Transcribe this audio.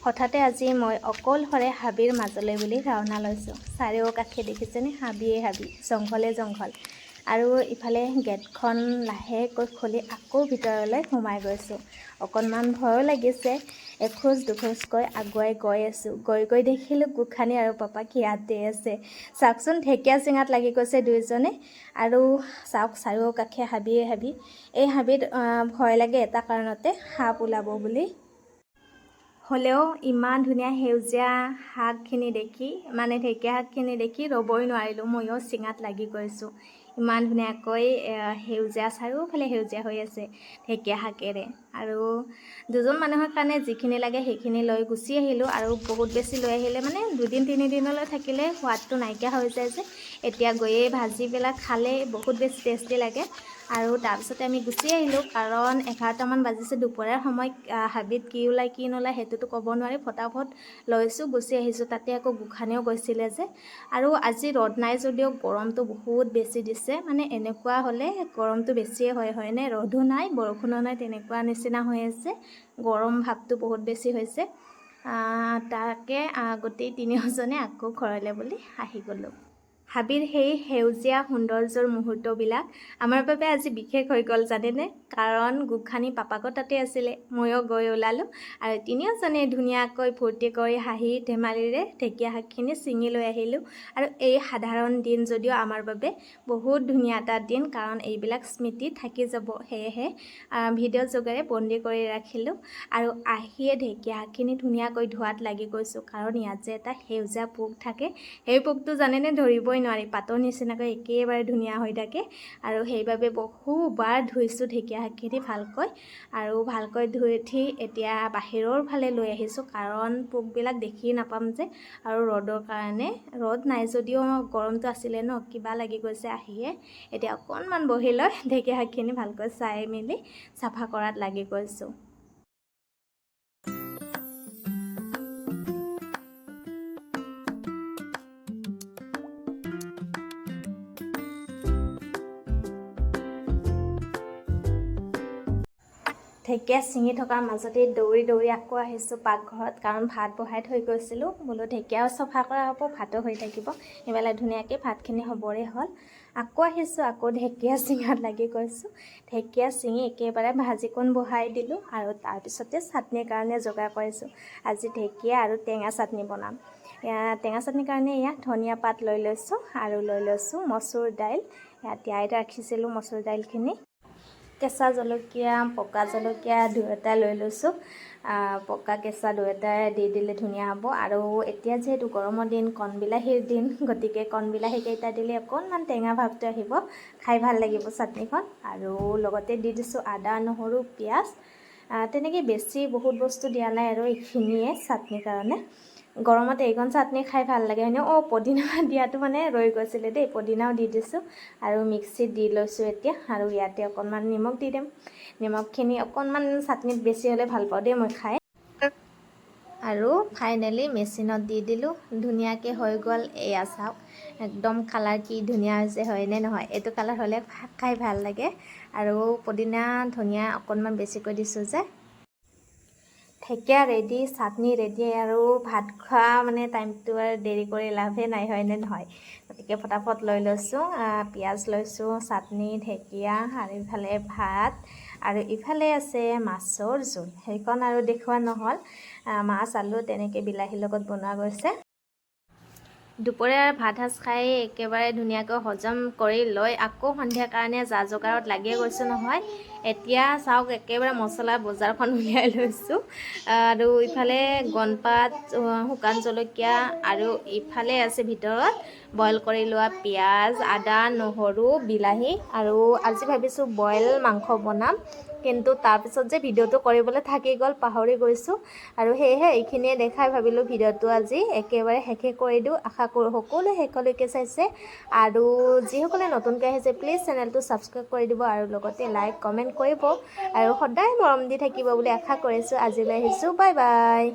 হঠাতে আজি মই অকলশৰে হাবিৰ মাজলৈ বুলি ৰাওনা লৈছোঁ। চাৰিওকাষে দেখিছেনে হাবিয়ে হাবি, জংঘলে জংঘল। আৰু ইফালে গেটখন লাহেকৈ খুলি আকৌ ভিতৰলৈ সোমাই গৈছোঁ। অকণমান ভয়ো লাগিছে। এখোজ দুখোজকৈ আগুৱাই গৈ আছোঁ। গৈ দেখিলোঁ গোসানী আৰু পাপাক ইয়াতে আছে। চাওকচোন, ঢেকীয়া চিঙাত লাগি গৈছে দুয়োজনে। আৰু চাওক, চাৰিওকাষে হাবিয়ে হাবি। এই হাবিত ভয় লাগে এটা কাৰণতে, সাপ ওলাব বুলি। হ'লেও ইমান ধুনীয়া সেউজীয়া শাকখিনি দেখি, মানে ঢেকীয়া শাকখিনি দেখি ৰ'বই নোৱাৰিলোঁ। ময়ো চিঙাত লাগি গৈছোঁ। ইমান ধুনীয়াকৈ সেউজীয়া, চাৰিওফালে সেউজীয়া হৈ আছে ঢেকীয়া শাকেৰে। আৰু দুজন মানুহৰ কাৰণে যিখিনি লাগে সেইখিনি লৈ গুচি আহিলোঁ। আৰু বহুত বেছি লৈ আহিলে মানে 2 দিন 3 দিনলৈ থাকিলে সোৱাদটো নাইকিয়া হৈ যায় যে। এতিয়া গৈয়ে ভাজি পেলাই খালে বহুত বেছি টেষ্টি লাগে। আৰু তাৰপিছতে আমি গুচি আহিলোঁ, কাৰণ 11টামান বাজিছে, দুপৰীয়াৰ সময়। হাবিত কি ওলায় কি নোলায় সেইটোতো ক'ব নোৱাৰি। ফটাফট লৈছোঁ, গুচি আহিছোঁ। তাতে আকৌ গোসানীও গৈছিলে যে। আৰু আজি ৰ'দ নাই যদিও গৰমটো বহুত বেছি দিছে। মানে এনেকুৱা হ'লে গৰমটো বেছিয়ে হয়নে? ৰ'দো নাই বৰষুণো নাই, তেনেকুৱা নিচিনা হৈ আছে। গৰম ভাৱটো বহুত বেছি হৈছে। তাকে গোটেই তিনিওজনে আকৌ ঘৰলৈ বুলি আহি গ'লোঁ। হাবিৰ সেই সেউজীয়া সৌন্দৰ্যৰ মুহূৰ্তবিলাক আমাৰ বাবে আজি বিশেষ হৈ গ'ল জানেনে? কাৰণ গোসানী পাপাকো তাতে আছিলে, ময়ো গৈ ওলালোঁ। আৰু তিনিওজনে ধুনীয়াকৈ ফূৰ্তি কৰি হাঁহি ধেমালিৰে ঢেকীয়া শাকখিনি ছিঙি লৈ আহিলোঁ। আৰু এই সাধাৰণ দিন যদিও আমাৰ বাবে বহুত ধুনীয়া এটা দিন, কাৰণ এইবিলাক স্মৃতি থাকি যাব। সেয়েহে ভিডিঅ' যোগেৰে বন্দী কৰি ৰাখিলোঁ। আৰু আহিয়ে ঢেকীয়া শাকখিনি ধুনীয়াকৈ ধোৱাত লাগি গৈছোঁ, কাৰণ ইয়াত যে এটা সেউজীয়া পোক থাকে, সেই পোকটো জানেনে? ধৰিবই নোৱাৰি, পাতৰ নিচিনাকৈ একেবাৰে ধুনীয়া হৈ থাকে। আৰু সেইবাবে বহুবাৰ ধুইছোঁ ঢেকীয়া শাকখিনি ভালকৈ। আৰু ভালকৈ ধুই উঠি এতিয়া বাহিৰৰ ফালে লৈ আহিছোঁ, কাৰণ পোকবিলাক দেখি নাপাম যে। আৰু ৰ'দৰ কাৰণে, ৰ'দ নাই যদিও গৰমটো আছিলে ন, কিবা লাগি গৈছে আহিয়ে। এতিয়া অকণমান বহি লৈ ঢেকীয়া শাকখিনি ভালকৈ চাই মেলি চাফা কৰাত লাগি গৈছোঁ। ঢেকীয়া ছিঙি থকাৰ মাজতে দৌৰি আকৌ আহিছোঁ পাকঘৰত, কাৰণ ভাত বহাই থৈ গৈছিলোঁ। বোলো ঢেকীয়াও চফা কৰা হ'ব, ভাতো হৈ থাকিব। এইফালে ধুনীয়াকৈ ভাতখিনি হ'বৰে হ'ল। আকৌ আহিছোঁ, আকৌ ঢেকীয়া চিঙাত লাগি গৈছোঁ। ঢেকীয়া চিঙি একেবাৰে ভাজিকণ বহাই দিলোঁ। আৰু তাৰপিছতে চাটনিৰ কাৰণে যোগাৰ কৰিছোঁ। আজি ঢেকীয়া আৰু টেঙা চাটনি বনাম। টেঙা চাটনিৰ কাৰণে ধনিয়া পাত লৈ লৈছোঁ, আৰু লৈ লৈছোঁ মচুৰ দাইল। তিয়াই ৰাখিছিলোঁ মচুৰ দাইলখিনি। কেঁচা জলকীয়া, পকা জলকীয়া দুয়োটা লৈ লৈছোঁ। পকা কেঁচা দুয়োটাই দি দিলে ধুনীয়া হ'ব। আৰু এতিয়া যিহেতু গৰমৰ দিন, কণবিলাহীৰ দিন, গতিকে কণবিলাহীকেইটা দিলে অকণমান টেঙা ভাৱটো আহিব, খাই ভাল লাগিব চাটনিখন। আৰু লগতে দি দিছোঁ আদা, নহৰু, পিঁয়াজ। তেনেকৈ বেছি বহুত বস্তু দিয়া নাই, আৰু এইখিনিয়ে চাটনিৰ কাৰণে। গৰমত এইকণ চাটনি খাই ভাল লাগে হয়নে? পদিনা দিয়াটো মানে ৰৈ গৈছিলে দেই, পদিনাও দি দিছোঁ। আৰু মিক্সিত দি লৈছোঁ এতিয়া। আৰু ইয়াতে অকণমান নিমখ দি দিম। নিমখখিনি অকণমান চাটনিত বেছি হ'লে ভাল পাওঁ দেই মই খাই। আৰু ফাইনেলি মেচিনত দি দিলোঁ। ধুনীয়াকৈ হৈ গ'ল। এয়া চাওক, একদম কালাৰ কি ধুনীয়া হৈছে, হয়নে নহয়? এইটো কালাৰ হ'লে খাই ভাল লাগে। আৰু পদিনা ধনিয়া অকণমান বেছিকৈ দিছোঁ যে। ঢেকীয়া ৰেডি, চাটনি ৰেডি। আৰু ভাত খোৱা মানে টাইমটো আৰু দেৰি কৰি লাভে নাই, হয়নে নহয়? গতিকে ফটাফট লৈ লৈছোঁ। পিঁয়াজ লৈছোঁ, চাটনি, ঢেকীয়া, আৰু ইফালে ভাত। আৰু ইফালে আছে মাছৰ জোল। সেইকণ আৰু দেখুওৱা নহ'ল। মাছ, আলু তেনেকৈ বিলাহীৰ লগত বনোৱা গৈছে। দুপৰীয়াৰ ভাত সাজ খাই একেবাৰে ধুনীয়াকৈ হজম কৰি লৈ আকৌ সন্ধিয়াৰ কাৰণে যা যোগাৰত লাগিয়ে গৈছোঁ নহয়। এতিয়া চাওক, একেবাৰে মছলা বজাৰখন উলিয়াই লৈছোঁ। আৰু ইফালে গণপাত, শুকান জলকীয়া, আৰু ইফালে আছে ভিতৰত বইল কৰি লোৱা পিঁয়াজ, আদা, নহৰু, বিলাহী। আৰু আজি ভাবিছোঁ বইল মাংস বনাম, কিন্তু তাৰপিছত যে ভিডিঅ'টো কৰিবলৈ থাকি গ'ল, পাহৰি গৈছোঁ। আৰু সেয়েহে এইখিনিয়ে দেখাই ভাবিলোঁ ভিডিঅ'টো আজি একেবাৰে শেষে কৰি দিওঁ। আশা কৰোঁ সকলোৱে শেষলৈকে চাইছে। আৰু যিসকলে নতুনকৈ আহিছে প্লিজ চেনেলটো ছাবস্ক্ৰাইব কৰি দিব, আৰু লগতে লাইক কমেণ্ট কৰিব, আৰু সদায় মৰম দি থাকিব বুলি আশা কৰিছোঁ। আজিলৈ আহিছোঁ, বাই বাই।